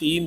3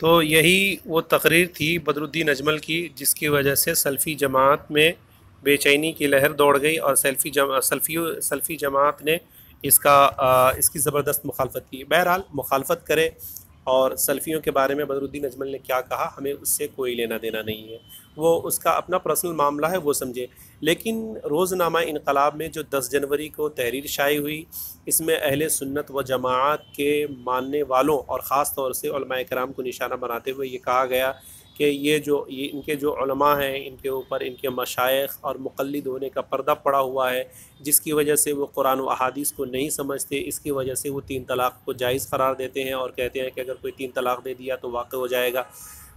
تو یہی وہ تقریر تھی بدرالدین اجمل کی جس کی وجہ سے سلفی جماعت میں بے چینی کی لہر دوڑ گئی اور سلفی جماعت نے اس کی زبردست مخالفت کی۔ بہرحال مخالفت کرے، اور سلفیوں کے بارے میں بدرالدین اجمل نے کیا کہا ہمیں اس سے کوئی لینا دینا نہیں ہے، وہ اس کا اپنا پرسنل معاملہ ہے، وہ سمجھے۔ لیکن روزنامہ انقلاب میں جو 10 جنوری کو تحریر شائع ہوئی، اس میں اہل سنت و جماعت کے ماننے والوں اور خاص طور سے علماء کرام کو نشانہ بناتے ہوئے یہ کہا گیا کہ یہ ان کے جو علماء ہیں، ان کے اوپر ان کے مشائخ اور مقلد ہونے کا پردہ پڑا ہوا ہے، جس کی وجہ سے وہ قرآن و احادیث کو نہیں سمجھتے، اس کی وجہ سے وہ 3 طلاق کو جائز قرار دیتے ہیں اور کہتے ہیں کہ اگر کوئی 3 طلاق دے دیا تو واقع ہو جائے گا۔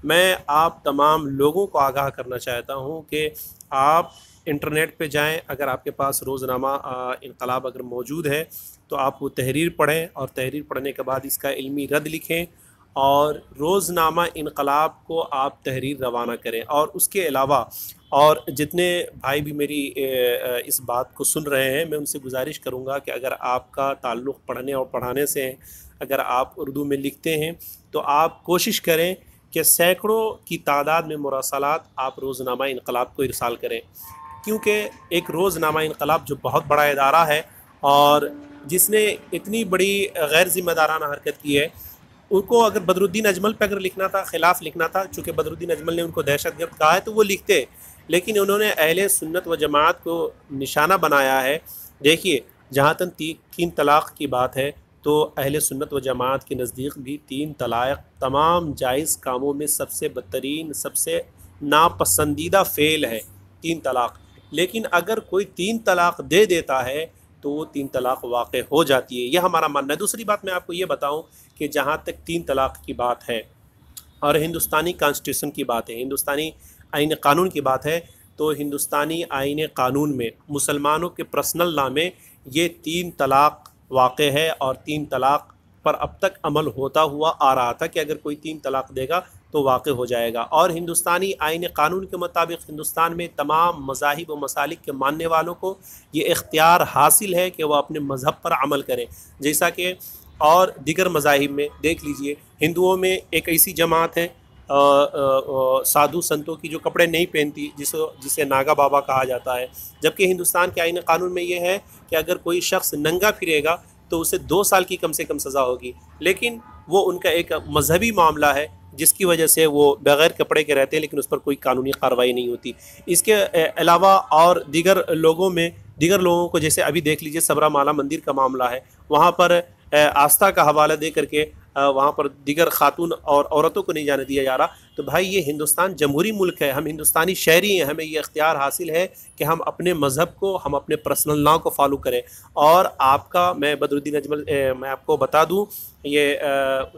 میں آپ تمام لوگوں کو آگاہ کرنا چاہتا ہوں کہ آپ انٹرنیٹ پہ جائیں، اگر آپ کے پاس روزنامہ انقلاب اگر موجود ہے تو آپ وہ تحریر پڑھیں، اور تحریر پڑھنے کے بعد اس کا علمی رد لکھیں، اور روزنامہ انقلاب کو آپ تحریر روانہ کریں۔ اور اس کے علاوہ اور جتنے بھائی بھی میری اس بات کو سن رہے ہیں، میں ان سے گزارش کروں گا کہ اگر آپ کا تعلق پڑھنے اور پڑھانے سے ہے، اگر آپ اردو میں لکھتے ہیں تو آپ کوشش کریں کہ سینکڑوں کی تعداد میں مراسلات آپ روزنامہ انقلاب کو ارسال کریں، کیونکہ ایک روزنامہ انقلاب جو بہت بڑا ادارہ ہے اور جس نے اتنی بڑی غیر ذمہ دارانہ حرکت کی ہے، ان کو اگر بدرالدین اجمل پہ اگر لکھنا تھا، خلاف لکھنا تھا، چونکہ بدرالدین اجمل نے ان کو دہشت گرد کہا ہے تو وہ لکھتے، لیکن انہوں نے اہل سنت و جماعت کو نشانہ بنایا ہے۔ دیکھیے، جہاں تک 3 طلاق کی بات ہے تو اہل سنت و جماعت کے نزدیک بھی 3 طلاق تمام جائز کاموں میں سب سے بدترین، سب سے ناپسندیدہ فعل ہے 3 طلاق۔ لیکن اگر کوئی 3 طلاق دے دیتا ہے تو وہ 3 طلاق واقع ہو جاتی ہے، یہ ہمارا ماننا ہے۔ دوسری بات میں آپ کو یہ بتاؤں کہ جہاں تک 3 طلاق کی بات ہے اور ہندوستانی کانسٹیٹیوشن کی بات ہے، ہندوستانی آئین قانون کی بات ہے، تو ہندوستانی آئین قانون میں مسلمانوں کے پرسنل لا میں یہ 3 طلاق واقع ہے، اور 3 طلاق پر اب تک عمل ہوتا ہوا آ رہا تھا کہ اگر کوئی 3 طلاق دے گا تو واقع ہو جائے گا۔ اور ہندوستانی آئین قانون کے مطابق ہندوستان میں تمام مذاہب و مسالک کے ماننے والوں کو یہ اختیار حاصل ہے کہ وہ اپنے مذہب پر عمل کریں، جیسا کہ اور دیگر مذاہب میں دیکھ لیجئے۔ ہندوؤں میں ایک ایسی جماعت ہے سادھو سنتوں کی جو کپڑے نہیں پہنتی، جسے ناگا بابا کہا جاتا ہے، جبکہ ہندوستان کے آئین قانون میں یہ ہے کہ اگر کوئی شخص ننگا پھرے گا تو اسے 2 سال کی کم سے کم سزا ہوگی، لیکن وہ ان کا ایک مذہبی معاملہ ہے جس کی وجہ سے وہ بغیر کپڑے کے رہتے ہیں، لیکن اس پر کوئی قانونی کارروائی نہیں ہوتی۔ اس کے علاوہ اور دیگر لوگوں کو جیسے ابھی دیکھ لیجئے سبرا مالا مندر کا معاملہ ہے، وہاں پر آستھا کا حوالہ دے کر کے وہاں پر دیگر خاتون اور عورتوں کو نہیں جانے دیا جا رہا۔ تو بھائی یہ ہندوستان جمہوری ملک ہے، ہم ہندوستانی شہری ہیں، ہمیں یہ اختیار حاصل ہے کہ ہم اپنے مذہب کو، ہم اپنے پرسنل لا کو فالو کریں۔ اور آپ کا میں بدرالدین اجمل میں آپ کو بتا دوں، یہ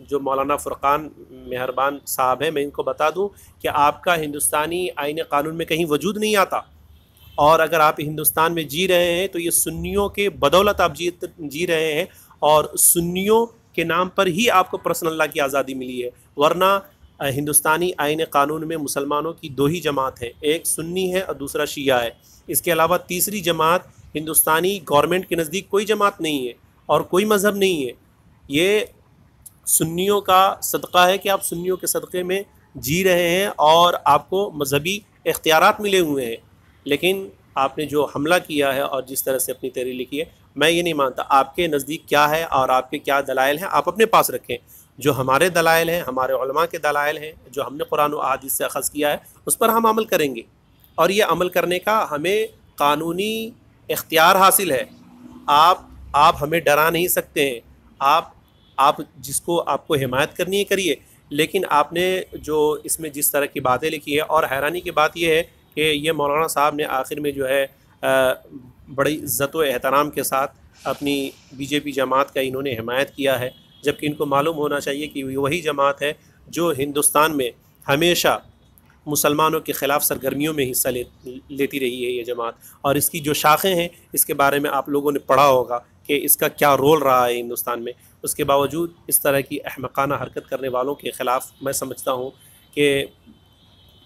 جو مولانا فرقان مہربان صاحب ہیں، میں ان کو بتا دوں کہ آپ کا ہندوستانی آئین قانون میں کہیں وجود نہیں آتا، اور اگر آپ ہندوستان میں جی رہے ہیں تو یہ سنیوں کے بدولت آپ جی رہے ہیں، اور سنیوں کے نام پر ہی آپ کو پرسنل لا کی آزادی ملی ہے، ورنہ ہندوستانی آئین قانون میں مسلمانوں کی 2 ہی جماعت ہیں، ایک سنی ہے اور دوسرا شیعہ ہے۔ اس کے علاوہ تیسری جماعت ہندوستانی گورنمنٹ کے نزدیک کوئی جماعت نہیں ہے اور کوئی مذہب نہیں ہے۔ یہ سنیوں کا صدقہ ہے کہ آپ سنیوں کے صدقے میں جی رہے ہیں اور آپ کو مذہبی اختیارات ملے ہوئے ہیں، لیکن آپ نے جو حملہ کیا ہے اور جس طرح سے اپنی تحریر لکھی ہے، میں یہ نہیں مانتا۔ آپ کے نزدیک کیا ہے اور آپ کے کیا دلائل ہیں آپ اپنے پاس رکھیں، جو ہمارے دلائل ہیں، ہمارے علماء کے دلائل ہیں، جو ہم نے قرآن و احادیث سے اخذ کیا ہے، اس پر ہم عمل کریں گے، اور یہ عمل کرنے کا ہمیں قانونی اختیار حاصل ہے۔ آپ ہمیں ڈرا نہیں سکتے ہیں، آپ جس کو آپ کو حمایت کرنی ہے کریے، لیکن آپ نے جو اس میں جس طرح کی باتیں لکھی ہے، اور حیرانی کی بات یہ ہے کہ یہ مولانا صاحب نے آخر میں جو ہے بڑی عزت و احترام کے ساتھ اپنی بی جے پی جماعت کا انہوں نے حمایت کیا ہے، جبکہ ان کو معلوم ہونا چاہیے کہ وہی جماعت ہے جو ہندوستان میں ہمیشہ مسلمانوں کے خلاف سرگرمیوں میں حصہ لیتی رہی ہے یہ جماعت، اور اس کی جو شاخیں ہیں اس کے بارے میں آپ لوگوں نے پڑھا ہوگا کہ اس کا کیا رول رہا ہے ہندوستان میں۔ اس کے باوجود اس طرح کی احمقانہ حرکت کرنے والوں کے خلاف میں سمجھتا ہوں کہ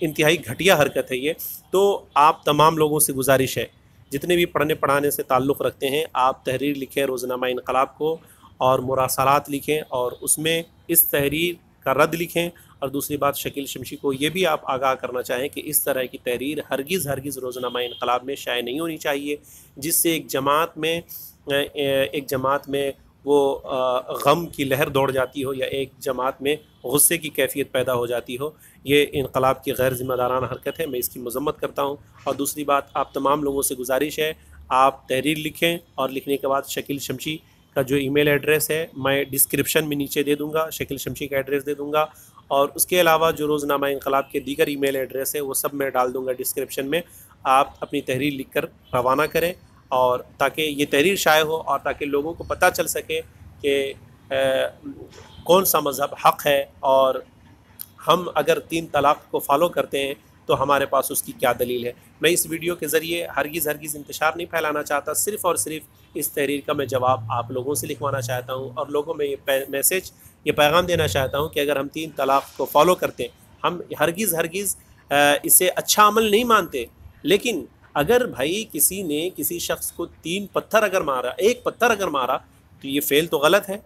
انتہائی گھٹیا حرکت ہے یہ۔ تو آپ تمام لوگوں سے گزارش ہے، جتنے بھی پڑھنے پڑھانے سے تعلق رکھتے ہیں، آپ تحریر لکھیں روزنامہ انقلاب کو، اور مراسلات لکھیں، اور اس میں اس تحریر کا رد لکھیں، اور دوسری بات شکیل شمشی کو یہ بھی آپ آگاہ کرنا چاہیں کہ اس طرح کی تحریر ہرگز روزنامہ انقلاب میں شائع نہیں ہونی چاہیے، جس سے ایک جماعت میں وہ غم کی لہر دوڑ جاتی ہو یا ایک جماعت میں غصے کی کیفیت پیدا ہو جاتی ہو۔ یہ انقلاب کی غیر ذمہ دارانہ حرکت ہے، میں اس کی مذمت کرتا ہوں۔ اور دوسری بات، آپ تمام لوگوں سے گزارش ہے، آپ تحریر لکھیں اور لکھنے کے بعد شکیل شمشی کا جو ای میل ایڈریس ہے میں ڈسکرپشن میں نیچے دے دوں گا، شکیل شمشی کا ایڈریس دے دوں گا، اور اس کے علاوہ جو روزنامہ انقلاب کے دیگر ای میل ایڈریس ہے وہ سب میں ڈال دوں گا ڈسکرپشن میں۔ آپ اپنی تحریر لکھ کر روانہ کریں، اور تاکہ یہ تحریر شائع ہو اور تاکہ لوگوں کو پتہ چل سکے کہ کون سا مذہب حق ہے، اور ہم اگر 3 طلاق کو فالو کرتے ہیں تو ہمارے پاس اس کی کیا دلیل ہے۔ میں اس ویڈیو کے ذریعے ہرگز انتشار نہیں پھیلانا چاہتا، صرف اور صرف اس تحریر کا میں جواب آپ لوگوں سے لکھوانا چاہتا ہوں، اور لوگوں میں یہ پیغام دینا چاہتا ہوں کہ اگر ہم 3 طلاق کو فالو کرتے ہیں، ہم ہرگز اسے اچھا عمل نہیں مانتے، لیکن اگر بھائی کسی نے کسی شخص کو 3 پتھر اگر مارا، 1 پتھر اگر مارا تو یہ فعل تو غلط ہے،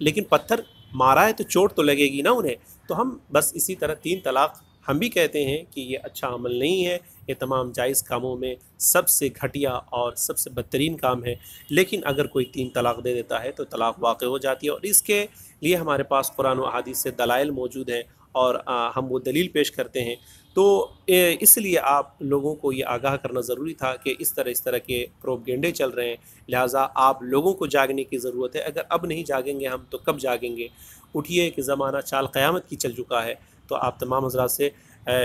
لیکن پتھر مارا ہے تو چوٹ تو لگے گی نا انہیں۔ تو ہم بس اسی طرح 3 طلاق ہم بھی کہتے ہیں کہ یہ اچھا عمل نہیں ہے، یہ تمام جائز کاموں میں سب سے گھٹیا اور سب سے بدترین کام ہے، لیکن اگر کوئی 3 طلاق دے دیتا ہے تو طلاق واقع ہو جاتی ہے، اور اس کے لیے ہمارے پاس قرآن و احادیث سے دلائل موجود ہیں، اور ہم وہ دلیل پیش کرتے ہیں۔ تو اس لیے آپ لوگوں کو یہ آگاہ کرنا ضروری تھا کہ اس طرح کے پروپیگنڈے چل رہے ہیں، لہٰذا آپ لوگوں کو جاگنے کی ضرورت ہے۔ اگر اب نہیں جاگیں گے ہم تو کب جاگیں گے؟ اٹھیے کہ زمانہ چال قیامت کی چل چکا ہے۔ تو آپ تمام حضرات سے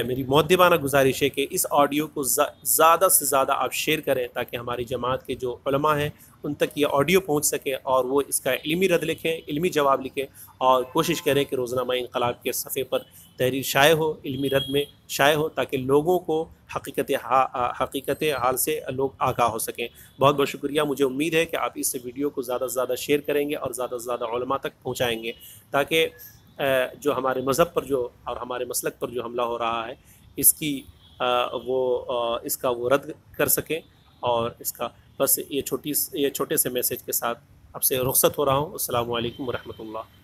میری مؤدبانہ گزارش ہے کہ اس آڈیو کو زیادہ سے زیادہ آپ شیئر کریں، تاکہ ہماری جماعت کے جو علماء ہیں ان تک یہ آڈیو پہنچ سکے، اور وہ اس کا علمی رد لکھیں، علمی جواب لکھیں، اور کوشش کریں کہ روزنامہ انقلاب کے صفحے پر تحریر شائع ہو، علمی رد میں شائع ہو، تاکہ لوگوں کو حقیقت حال سے لوگ آگاہ ہو سکیں۔ بہت بہت شکریہ۔ مجھے امید ہے کہ آپ اس ویڈیو کو زیادہ سے زیادہ شیئر کریں گے اور زیادہ سے زیادہ علماء تک پہنچائیں گے، تاکہ جو ہمارے مذہب پر اور ہمارے مسلک پر جو حملہ ہو رہا ہے اس کا وہ رد کر سکیں۔ اور اس کا بس یہ چھوٹے سے میسیج کے ساتھ آپ سے رخصت ہو رہا ہوں۔ السلام علیکم ورحمۃ اللہ۔